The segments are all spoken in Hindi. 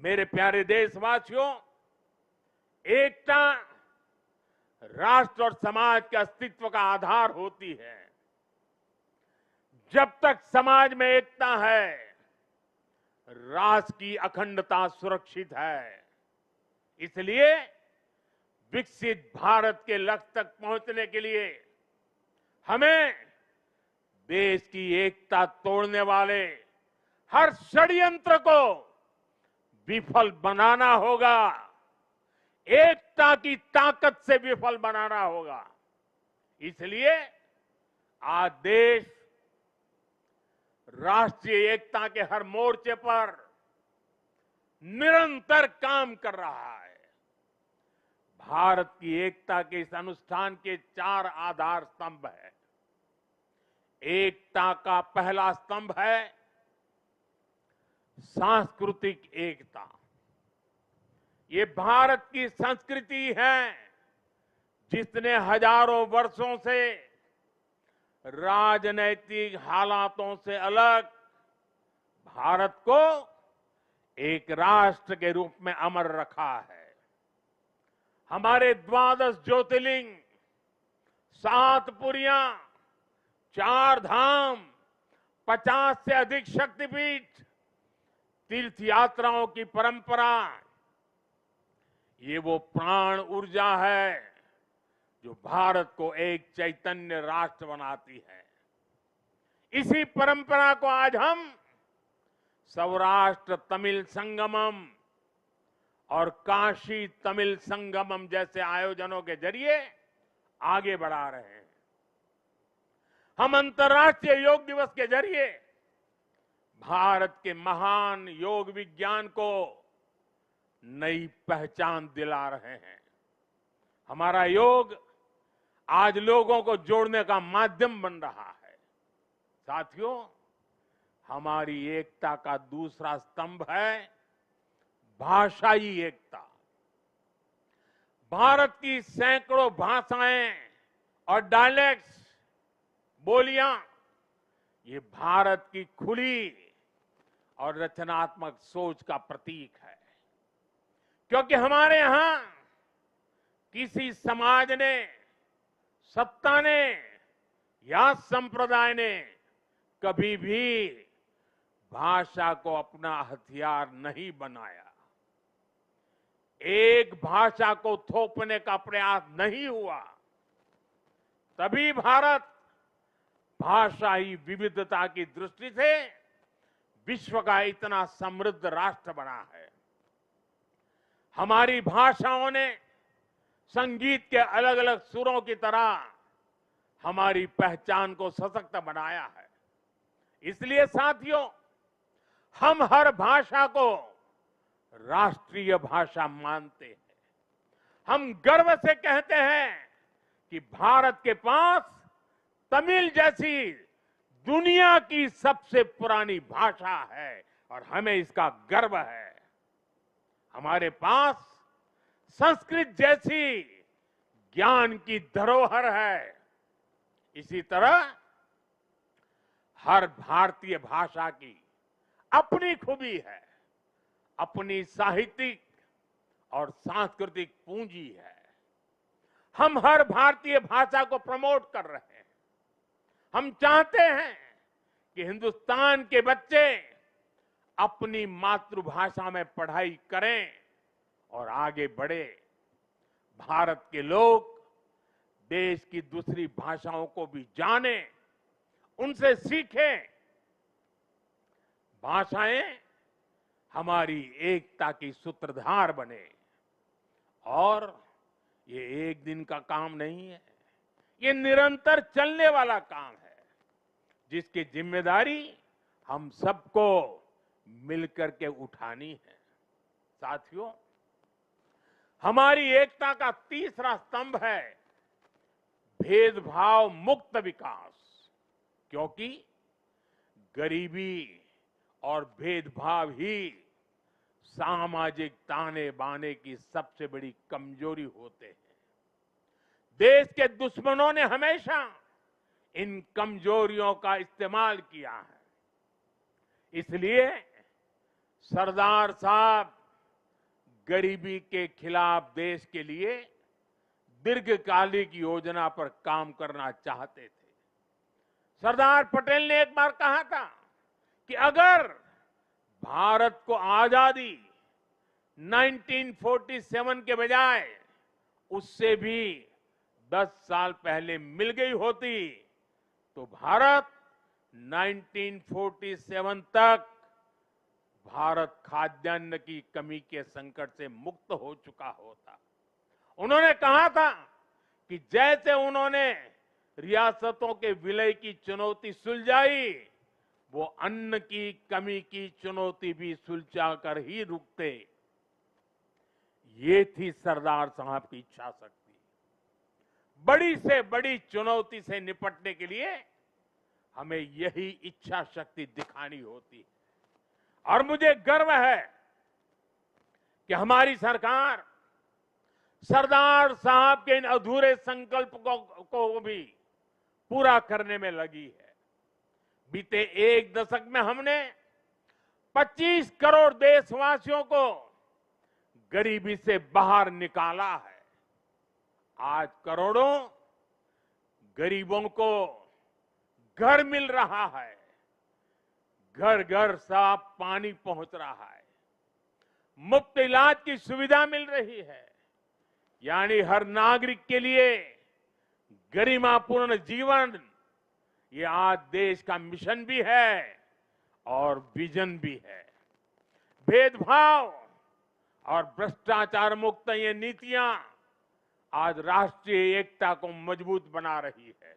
मेरे प्यारे देशवासियों, एकता राष्ट्र और समाज के अस्तित्व का आधार होती है। जब तक समाज में एकता है, राष्ट्र की अखंडता सुरक्षित है। इसलिए विकसित भारत के लक्ष्य तक पहुंचने के लिए हमें देश की एकता तोड़ने वाले हर षड्यंत्र को विफल बनाना होगा, एकता की ताकत से विफल बनाना होगा। इसलिए आज देश राष्ट्रीय एकता के हर मोर्चे पर निरंतर काम कर रहा है। भारत की एकता के इस अनुष्ठान के 4 आधार स्तंभ हैं। एकता का पहला स्तंभ है सांस्कृतिक एकता। ये भारत की संस्कृति है जिसने हजारों वर्षों से राजनैतिक हालातों से अलग भारत को एक राष्ट्र के रूप में अमर रखा है। हमारे 12 ज्योतिर्लिंग, 7 पुरियां, 4 धाम, 50 से अधिक शक्तिपीठ, तीर्थ यात्राओं की परंपरा, ये वो प्राण ऊर्जा है जो भारत को एक चैतन्य राष्ट्र बनाती है। इसी परंपरा को आज हम सौराष्ट्र तमिल संगमम और काशी तमिल संगमम जैसे आयोजनों के जरिए आगे बढ़ा रहे हैं। हम अंतर्राष्ट्रीय योग दिवस के जरिए भारत के महान योग विज्ञान को नई पहचान दिला रहे हैं। हमारा योग आज लोगों को जोड़ने का माध्यम बन रहा है। साथियों, हमारी एकता का दूसरा स्तंभ है भाषाई एकता। भारत की सैकड़ों भाषाएं और डायलेक्ट्स, बोलियां, ये भारत की खुली और रचनात्मक सोच का प्रतीक है। क्योंकि हमारे यहां किसी समाज ने, सत्ता ने या संप्रदाय ने कभी भी भाषा को अपना हथियार नहीं बनाया। एक भाषा को थोपने का प्रयास नहीं हुआ। तभी भारत भाषाई विविधता की दृष्टि से विश्व का इतना समृद्ध राष्ट्र बना है। हमारी भाषाओं ने संगीत के अलग अलग सुरों की तरह हमारी पहचान को सशक्त बनाया है। इसलिए साथियों, हम हर भाषा को राष्ट्रीय भाषा मानते हैं। हम गर्व से कहते हैं कि भारत के पास तमिल जैसी दुनिया की सबसे पुरानी भाषा है और हमें इसका गर्व है। हमारे पास संस्कृत जैसी ज्ञान की धरोहर है। इसी तरह हर भारतीय भाषा की अपनी खूबी है, अपनी साहित्यिक और सांस्कृतिक पूंजी है। हम हर भारतीय भाषा को प्रमोट कर रहे हैं। हम चाहते हैं कि हिंदुस्तान के बच्चे अपनी मातृभाषा में पढ़ाई करें और आगे बढ़े। भारत के लोग देश की दूसरी भाषाओं को भी जानें, उनसे सीखें। भाषाएं हमारी एकता की सूत्रधार बने। और ये एक दिन का काम नहीं है, ये निरंतर चलने वाला काम है जिसकी जिम्मेदारी हम सबको मिलकर के उठानी है। साथियों, हमारी एकता का तीसरा स्तंभ है भेदभाव मुक्त विकास। क्योंकि गरीबी और भेदभाव ही सामाजिक ताने बाने की सबसे बड़ी कमजोरी होते हैं। देश के दुश्मनों ने हमेशा इन कमजोरियों का इस्तेमाल किया है। इसलिए सरदार साहब गरीबी के खिलाफ देश के लिए दीर्घकालिक योजना पर काम करना चाहते थे। सरदार पटेल ने एक बार कहा था कि अगर भारत को आजादी 1947 के बजाय उससे भी 10 साल पहले मिल गई होती तो भारत 1947 तक भारत खाद्यान्न की कमी के संकट से मुक्त हो चुका होता। उन्होंने कहा था कि जैसे उन्होंने रियासतों के विलय की चुनौती सुलझाई, वो अन्न की कमी की चुनौती भी सुलझा कर ही रुकते। ये थी सरदार साहब की इच्छा शक्ति। बड़ी से बड़ी चुनौती से निपटने के लिए हमें यही इच्छा शक्ति दिखानी होती है। और मुझे गर्व है कि हमारी सरकार सरदार साहब के इन अधूरे संकल्प को भी पूरा करने में लगी है। बीते एक दशक में हमने 25 करोड़ देशवासियों को गरीबी से बाहर निकाला है। आज करोड़ों गरीबों को घर मिल रहा है, घर घर साफ पानी पहुंच रहा है, मुफ्त इलाज की सुविधा मिल रही है। यानी हर नागरिक के लिए गरिमापूर्ण जीवन, ये आज देश का मिशन भी है और विजन भी है। भेदभाव और भ्रष्टाचार मुक्त ये नीतियां आज राष्ट्रीय एकता को मजबूत बना रही है।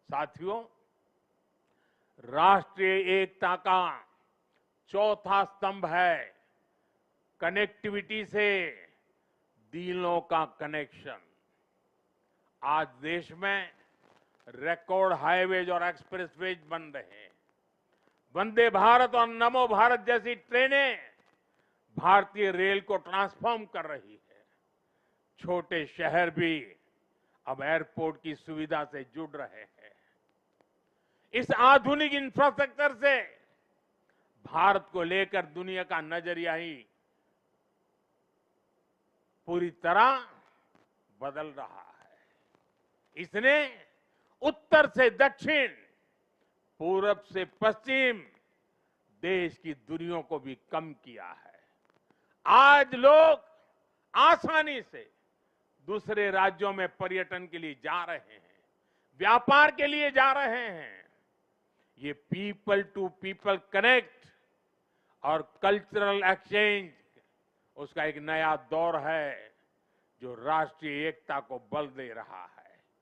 साथियों, राष्ट्रीय एकता का चौथा स्तंभ है कनेक्टिविटी से दिलों का कनेक्शन। आज देश में रिकॉर्ड हाईवेज और एक्सप्रेसवेज बन रहे हैं। वंदे भारत और नमो भारत जैसी ट्रेनें भारतीय रेल को ट्रांसफॉर्म कर रही है। छोटे शहर भी अब एयरपोर्ट की सुविधा से जुड़ रहे हैं। इस आधुनिक इंफ्रास्ट्रक्चर से भारत को लेकर दुनिया का नजरिया ही पूरी तरह बदल रहा है। इसने उत्तर से दक्षिण, पूरब से पश्चिम देश की दूरियों को भी कम किया है। आज लोग आसानी से दूसरे राज्यों में पर्यटन के लिए जा रहे हैं, व्यापार के लिए जा रहे हैं। ये पीपल टू पीपल कनेक्ट और कल्चरल एक्सचेंज, उसका एक नया दौर है जो राष्ट्रीय एकता को बल दे रहा है।